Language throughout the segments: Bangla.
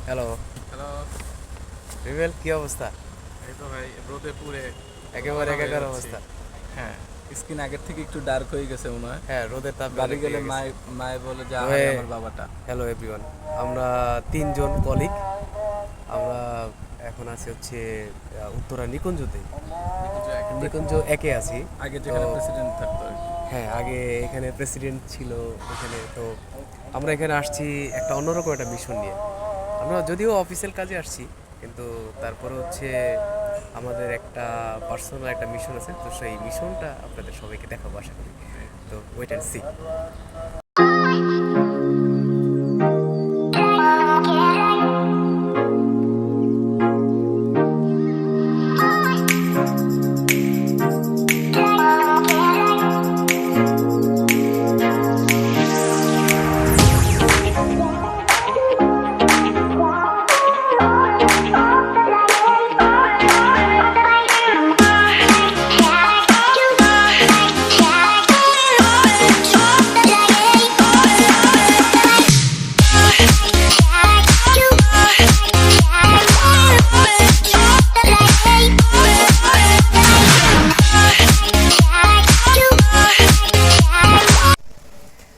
Hello hello. রিবেল, কি অবস্থা? এই তো ভাই রোদে পুড়ে একেবারে কালো হয়ে একাকার যাচ্ছি। অবস্থা। হ্যাঁ, স্কিন আগের থেকে একটু ডার্ক হয়ে গেছে মনে হয়। হ্যাঁ, রোদের তাপে বাড়ি অনেক গেলে লেগে গেছে। মায়ে বলে যে তবে আহারে আমার বাবাটা। হ্যালো এভরিওয়ান, আমরা তিনজন কলিগ। আমরা এখন আছি হচ্ছে উত্তরা নিকুঞ্জতে। নিকুঞ্জ একে আছি। আগে তো যেখানে প্রেসিডেন্ট থাকতো আর কি। হ্যাঁ, আগে এখানে প্রেসিডেন্ট ছিল এখানে। তো আমরা এখানে আসছি একটা অন্যরকম একটা মিশন নিয়ে। আমরা যদিও অফিসিয়াল কাজে আসছি, কিন্তু তারপরে হচ্ছে আমাদের একটা পার্সোনাল একটা মিশন আছে। তো সেই মিশনটা আপনাদের সবাইকে দেখাবো আশা করি। তো ওয়েট অ্যান্ড সি।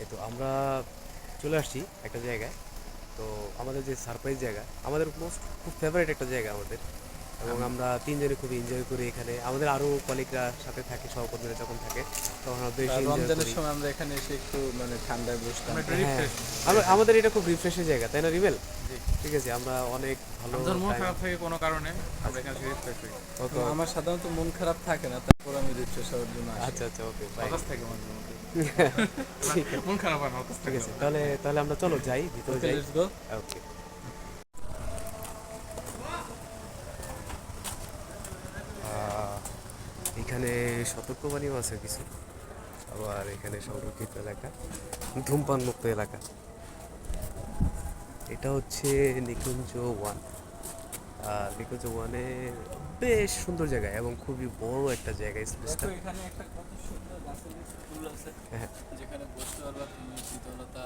এই তো আমরা চলে আসছি একটা জায়গায়। তো আমাদের যে সারপ্রাইজ জায়গা, আমাদের মোস্ট খুব ফেভারিট একটা জায়গা আমাদের, এবং আমরা তিনজনে খুব এনজয় করি এখানে। আমাদের আরও কলিগরা সাথে থাকে, সহকর্মীরা যখন থাকে তখন আমরা বেশি আর এনজয় রমজানের করি। সময় আমরা এখানে এসে একটু মানে ঠান্ডায় বসতাম। হ্যাঁ, আমাদের এটা খুব রিফ্রেশের জায়গা, তাই না রিবেল? ঠিক আছে, আমরা অনেক ভালো আমাদের মন time- খারাপ থাকে কোনো কারণে আমরা এখানে রিফ্রেশ হই, ওকে, তো আমার সাধারণত মন খারাপ থাকে না, তারপর আমি রিফ্রেশ হওয়ার জন্য আসি। আচ্ছা আচ্ছা, ওকে বাই। হতাশ থাকে মাঝে মধ্যে। মন খারাপ হয় না, হতাশ ঠিক থাকে। আছে, তাহলে তাহলে আমরা চলো যাই, ভিতরে ওকে, যাই। Let's go. ওকে। এখানে সতর্কবাণীও আছে কিছু, আবার এখানে সংরক্ষিত এলাকা, ধূমপান মুক্ত এলাকা। এটা হচ্ছে নিকুঞ্জ ওয়ান। আর নিকুঞ্জ ওয়ানে বেশ সুন্দর জায়গা এবং খুবই বড় একটা জায়গা, স্পেসটা। দেখো এখানে একটা কত সুন্দর গাছের ফুল আছে, হ্যাঁ যেখানে বসতে পারবা তুমি, শীতলতা,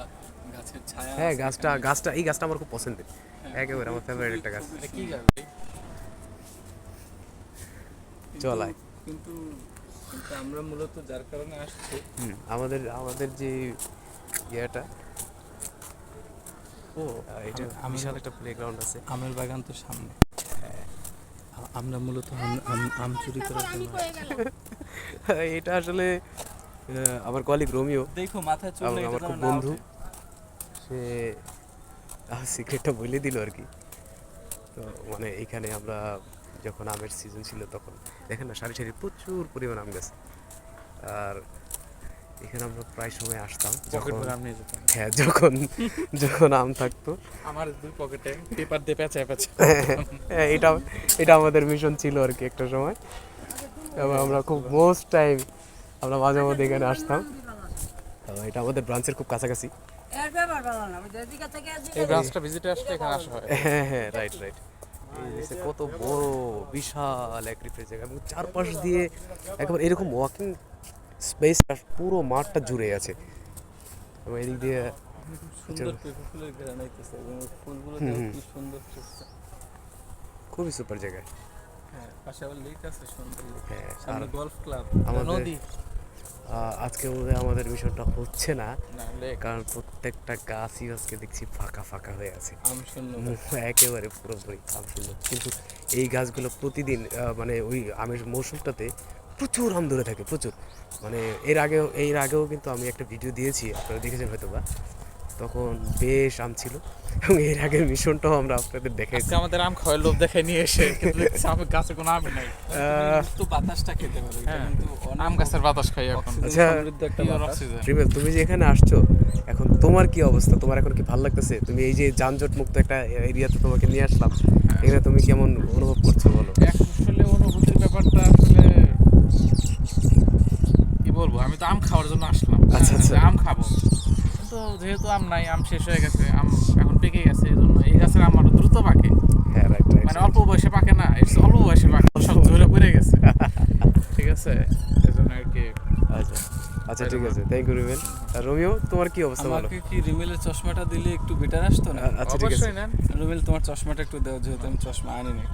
গাছের ছায়া হ্যাঁ, আছে গাছটা এখানে। গাছটা এই গাছটা আমার খুব পছন্দের, হ্যাঁ, একেবারে আমার ফেভারিট একটা গাছ। খুবই এটা কি সুন্দর। গাছ ভাই? চলাই। কিন্তু কিন্তু আমরা মূলত যার কারণে আসছি, আমাদের আমাদের যে ইয়েটা, ও এটা বিশাল একটা প্লেগ্রাউন্ড আছে। আমের বাগান তো সামনে। আমরা মূলত আম চুরি করার জন্য আসছি। এটা আসলে আমার কলিগ রোমিও দেখো মাথায় চুল এবং নেই, আমার এটা খুব যেন না বন্ধু, ওঠে। সে সিক্রেটটা বলে দিল আর কি। তো মানে এখানে আমরা যখন আমের সিজন ছিল তখন দেখেন না, সারি সারি প্রচুর পরিমাণ আম গাছ। আর এখানে আমরা প্রায় সময় আসতাম পকেট যখন, ভরে আম নিয়ে যেতাম। হ্যাঁ যখন যখন আম থাকতো। আমার দুই পকেটে পেপার দিয়ে পেঁচায় পেঁচায়। হ্যাঁ, এটা এটা আমাদের মিশন ছিল আর কি একটা সময়, এবং আমরা খুব মোস্ট টাইম আমরা মাঝে মধ্যে এখানে আসতাম। এটা আমাদের ব্রাঞ্চের খুব কাছাকাছি। এই ব্রাঞ্চটা ভিজিটে আসলে এখানে আসা হয়। হ্যাঁ হ্যাঁ, রাইট রাইট। এই যে কত বড় বিশাল এক রিফ্রেশ জায়গা, এবং চারপাশ দিয়ে একবার এরকম ওয়াকিং স্পেস পুরো মাঠটা জুড়ে আছে, এবং এদিক দিয়ে সুন্দর পেঁপে ফুলের ঘেরান আইতেছে এবং ওই ফুলগুলো দেখো কি সুন্দর ফুটছে। খুবই সুপার জায়গা। হ্যাঁ, পাশে আবার লেক আছে, সুন্দর লেক। হ্যাঁ, সামনে আর গলফ ক্লাব, আমাদের নদী। আজকে বোধহয় আমাদের মিশনটা হচ্ছে না, না লেক। কারণ প্রত্যেকটা গাছই আজকে দেখছি ফাঁকা ফাঁকা হয়ে আছে। আম শূন্য। একেবারে পুরোপুরি আম শূন্য। কিন্তু এই গাছগুলো প্রতিদিন মানে ওই আমের মৌসুমটাতে প্রচুর আম ধরে থাকে, প্রচুর। মানে এর আগেও কিন্তু আমি একটা ভিডিও দিয়েছি, আপনারা দেখেছেন হয়তো বা, তখন বেশ আম ছিল, এবং এর আগের মিশনটাও আমরা আপনাদের দেখাইছি। আজকে আমাদের আম খাওয়ার লোভ দেখায় নিয়ে এসে, কিন্তু দেখছি আমের গাছে কোনো আমই নাই। তো বাতাসটা খেতে পারো, এটা হ্যাঁ, কিন্তু অনেক আম গাছের বাতাস খাই এখন। অক্সিজেন আচ্ছা, সমৃদ্ধ একটা পিওর বাতাস। অক্সিজেন। রিমেল, তুমি যে এখানে আসছো, এখন তোমার কি অবস্থা? তোমার এখন কি ভালো লাগতেছে? তুমি এই যে যানজট মুক্ত একটা এরিয়াতে তোমাকে নিয়ে আসলাম, এখানে তুমি কেমন অনুভব করছো বলো? এখন আসলে অনুভূতির ব্যাপারটা আসলে কি বলবো, আমি তো আম খাওয়ার জন্য আসলাম। আচ্ছা, আচ্ছা। যে আম খাবো, কিন্তু যেহেতু আম নাই, আম শেষ হয়ে গেছে, আম এখন পেকে গেছে, এই জন্য এই গাছের আম আরো দ্রুত পাকে। হ্যাঁ, রাইট রাইট। মানে অল্প বয়সে পাকে না, অল্প বয়সে পাকে, সব ঝরে পড়ে গেছে। ঠিক আছে, এই জন্য আর কি। আচ্ছা, আচ্ছা ঠিক আছে, থ্যাংক ইউ রিমেল। আর রোমিও, তোমার কি অবস্থা বলো? আমাকে কি রিমেলের চশমাটা দিলে একটু বেটার আসতো না? আচ্ছা ঠিক আছে, অবশ্যই নেন। রুমেল তোমার চশমাটা একটু দাও, যেহেতু আমি চশমা আনিনি।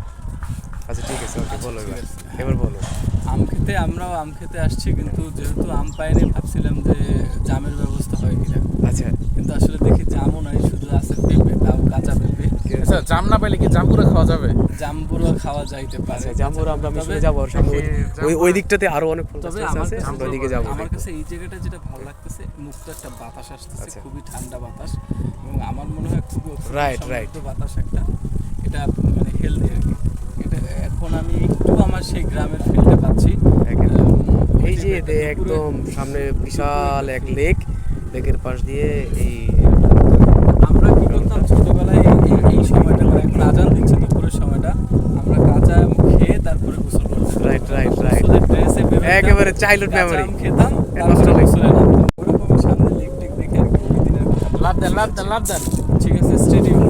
আচ্ছা ঠিক আছে, ওকে বলো ঠিক এবার, আছে। এবার বলো। আমরাও আম খেতে আসছি, কিন্তু যেহেতু আম পাইনি ভাবছিলাম যে জামের ব্যবস্থা হয় কিনা, আচ্ছা কিন্তু আসলে দেখি জামও নাই, শুধু আছে পেঁপে, তাও কাঁচা পেঁপে। আচ্ছা জাম না পাইলে কি জাম পুরো খাওয়া যাবে? জাম পুরো খাওয়া যাইতে পারে। আচ্ছা জাম্বুরা আমরা তবে- মিশনে যাবো, আর সামনে ওই দিকটাতে আরো অনেক ফল তবে গাছ আমার আছে, কাছে- আমরা ওইদিকে যাবো। আমার কাছে এই জায়গাটা যেটা ভালো লাগতেছে, মুক্ত একটা বাতাস আসতেছে, আচ্ছা। খুবই ঠান্ডা বাতাস, এবং আমার মনে হয় খুবই Right, সমৃদ্ধ বাতাস একটা, এটা মানে হেলদি আর কি। এটা এখন আমি একটু আমার সেই গ্রামের ফিলটা পাচ্ছি। এই যে একদম সামনে বিশাল এক লেকের পাশ দিয়ে এই আমরা কি করতাম ছোটবেলায় এই সময়টা, মানে এখন আজান দিচ্ছে দুপুরের সময়টা, আমরা কাঁচা আম খেয়ে তারপরে গোসল করতাম। রাইট রাইট রাইট, গোসলের ড্রেসে বেরোতাম, একেবারে চাইল্ডহুড কাঁচা মেমোরি। আম খেতাম, তারপরে nostalgic। গোসলে নামতাম। ওরকমই সামনে লেক টেক দেখে আর কি ওই দিনের কথা। লাভ দেন লাভ দেন লাভ দেন। ঠিক আছে, স্টেডিয়াম।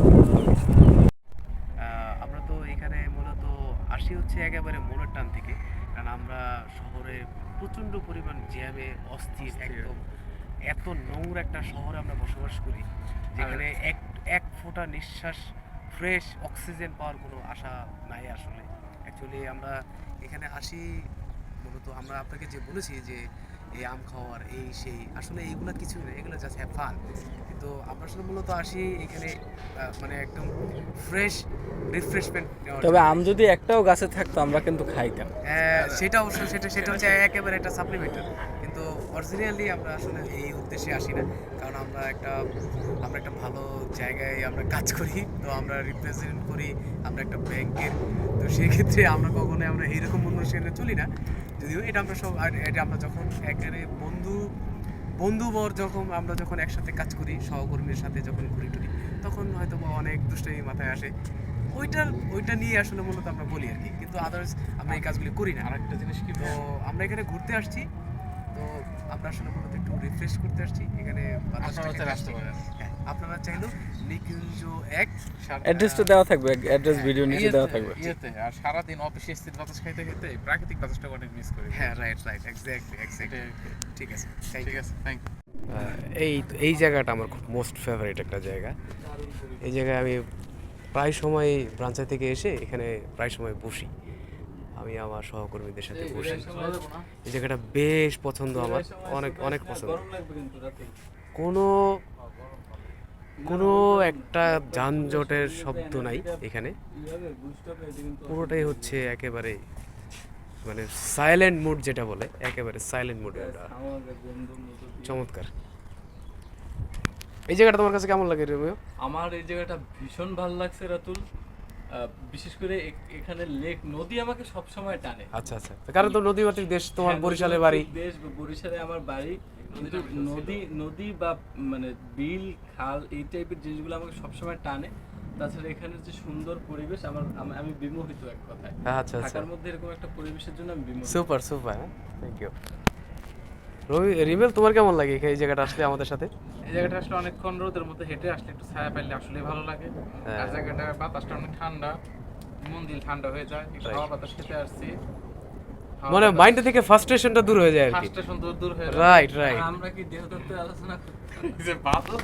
আমরা তো এখানে মূলত আসি হচ্ছে একেবারে মনের টান থেকে, কারণ আমরা শহরে প্রচণ্ড পরিমাণ জ্যামে অস্থির, একদম এত নোংরা একটা শহরে আমরা বসবাস করি, যেখানে এক ফোঁটা নিঃশ্বাস ফ্রেশ অক্সিজেন পাওয়ার কোনো আশা নাই আসলে। অ্যাকচুয়ালি আমরা এখানে আসি মূলত, আমরা আপনাকে যে বলেছি যে এই আম খাওয়ার এই সেই, আসলে এইগুলো কিছু না, এগুলো জাস্ট হ্যাভ ফান। কিন্তু আমরা আসলে মূলত আসি এখানে মানে একদম ফ্রেশ রিফ্রেশমেন্ট। তবে আম যদি একটাও গাছে থাকতো আমরা কিন্তু খাইতাম। সেটা অবশ্য সেটা হচ্ছে একেবারে একটা সাপ্লিমেন্টারি, কিন্তু অরিজিনালি আমরা আসলে এই উদ্দেশ্যে আসি না, কারণ আমরা একটা ভালো জায়গায় আমরা কাজ করি, তো আমরা রিপ্রেজেন্ট করি আমরা একটা ব্যাংকের, তো সেক্ষেত্রে আমরা কখনোই আমরা এইরকম অনুষ্ঠানে চলি না। যদিও এটা আমরা সব, আর এটা আমরা যখন একেবারে বন্ধুবর আমরা যখন একসাথে কাজ করি, সহকর্মীর সাথে যখন ঘুরি টুরি, তখন হয়তো বা অনেক দুষ্টামি মাথায় আসে, ওইটা নিয়ে আসলে মূলত আমরা বলি আর কি, কিন্তু আদার্স আমরা এই কাজগুলি করি না। আরেকটা জিনিস কি, তো আমরা এখানে ঘুরতে আসছি, তো আমরা আসলে মূলত একটু রিফ্রেশ করতে আসছি এখানে। আপনারা চলে আসতে পারেন। হ্যাঁ, আপনারা চাইলেও নিকুঞ্জ এক অ্যাড্রেসটা দেওয়া থাকবে, অ্যাড্রেস ভিডিও নিচে দেওয়া থাকবে। ইয়েতে আর সারাদিন অফিসে স্থির বাতাস খাইতে খাইতে প্রাকৃতিক বাতাসটা অনেক মিস করি। হ্যাঁ রাইট এক্স্যাক্টলি ঠিক আছে, ঠিক আছে, থ্যাংক ইউ। এই জায়গাটা আমার খুব মোস্ট ফেভারিট একটা জায়গা। এই জায়গায় আমি প্রায় সময় ব্রাঞ্চা থেকে এসে এখানে প্রায় সময় বসি, আমি আমার সহকর্মীদের সাথে বসি। এই জায়গাটা বেশ পছন্দ আমার, অনেক অনেক পছন্দ। কোনো একটা যানজটের শব্দ নাই এখানে, পুরোটাই হচ্ছে একেবারে মানে সাইলেন্ট মুড যেটা বলে, একেবারে সাইলেন্ট মুড। চমৎকার। এই জায়গাটা তোমার কাছে কেমন লাগে রোমিও? আমার এই জায়গাটা ভীষণ ভালো লাগছে রাতুল, বিশেষ করে এখানে লেক নদী আমাকে সব সময় টানে। আচ্ছা কারণ তো নদীমাতৃক দেশ, তোমার বরিশালে বাড়ি। দেশ বরিশালে আমার বাড়ি, কিন্তু নদী বা মানে বিল খাল এই টাইপের জিনিসগুলো আমাকে সবসময় টানে। তাছাড়া এখানের যে সুন্দর পরিবেশ, আমি বিমোহিত এক কথায়। আচ্ছা ঢাকার মধ্যে এরকম একটা পরিবেশের জন্য আমি বিমোহিত। Super thank you. রিমেল, তোমার কেমন লাগে এই জায়গাটা আসলে আমাদের সাথে? এই জায়গাটা আসলে অনেকক্ষণ রোদের মধ্যে হেঁটে আসলে একটু ছায়া পাইলে আসলে ভালো লাগে। আর জায়গাটা বাতাসটা অনেক ঠান্ডা, মন দিল ঠান্ডা হয়ে যায়। একটু হাওয়া বাতাস খেতে আসছি, মানে মাইন্ড থেকে ফ্রাস্ট্রেশনটা দূর হয়ে যায় আর কি। ফার্স্টেশন দূর হয়ে যায়। রাইট আমরা কি দেহতত্ত্বের আলোচনা করতে যে বাতাস